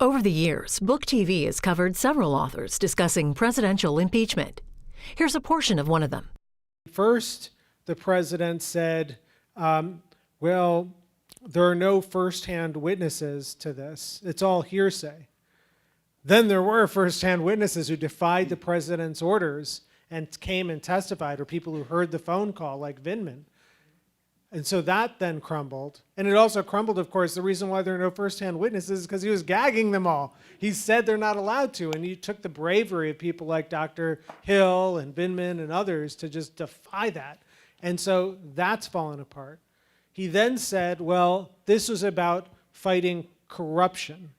Over the years, Book TV has covered several authors discussing presidential impeachment. Here's a portion of one of them. First, the president said, well, there are no firsthand witnesses to this. It's all hearsay. Then there were firsthand witnesses who defied the president's orders and came and testified, or people who heard the phone call, like Vindman. And so that then crumbled. And it also crumbled, of course, the reason why there are no firsthand witnesses is because he was gagging them all. He said they're not allowed to, and he took the bravery of people like Dr. Hill and Vindman and others to just defy that. And so that's fallen apart. He then said, well, this was about fighting corruption,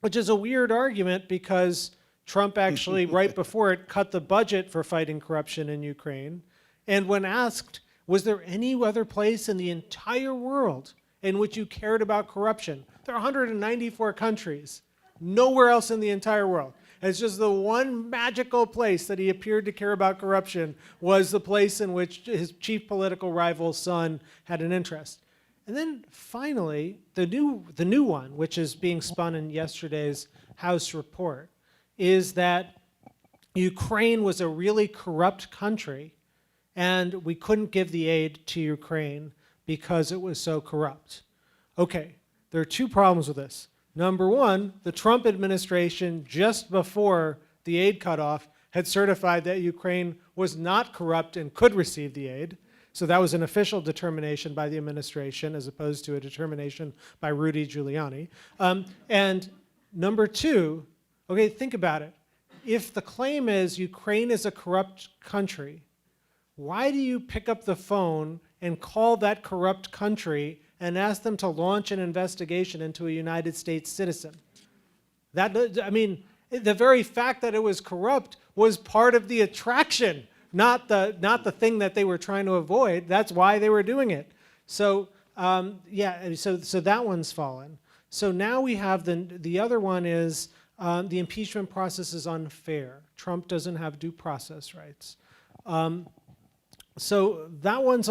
which is a weird argument because Trump actually, right before it, cut the budget for fighting corruption in Ukraine. And when asked, was there any other place in the entire world in which you cared about corruption? There are 194 countries, nowhere else in the entire world. And it's just the one magical place that he appeared to care about corruption was the place in which his chief political rival's son had an interest. And then finally, the new one, which is being spun in yesterday's House report, is that Ukraine was a really corrupt country and we couldn't give the aid to Ukraine because it was so corrupt. Okay, there are two problems with this. Number one, the Trump administration, just before the aid cutoff, had certified that Ukraine was not corrupt and could receive the aid. So that was an official determination by the administration as opposed to a determination by Rudy Giuliani. And number two, okay, think about it. If the claim is Ukraine is a corrupt country, why do you pick up the phone and call that corrupt country and ask them to launch an investigation into a United States citizen? I mean, the very fact that it was corrupt was part of the attraction, not the thing that they were trying to avoid. That's why they were doing it. So yeah, so that one's fallen. So now we have the other one is the impeachment process is unfair. Trump doesn't have due process rights. So that one's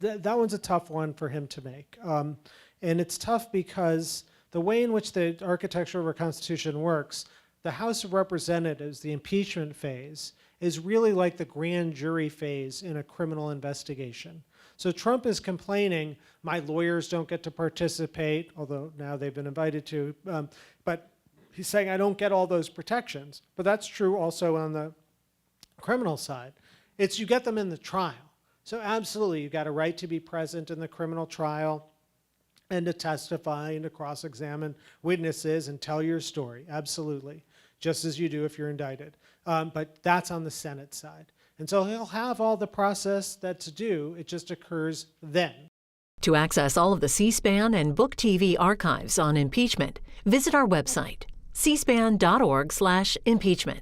a tough one for him to make. And it's tough because the way in which the architecture of our Constitution works, the House of Representatives, the impeachment phase, is really like the grand jury phase in a criminal investigation. So Trump is complaining, my lawyers don't get to participate, although now they've been invited to, but he's saying I don't get all those protections. But that's true also on the criminal side. It's you get them in the trial. So absolutely, you've got a right to be present in the criminal trial and to testify and to cross-examine witnesses and tell your story, absolutely, just as you do if you're indicted. But that's on the Senate side. And so he'll have all the process that's due, it just occurs then. To access all of the C-SPAN and Book TV archives on impeachment, visit our website, cspan.org/impeachment.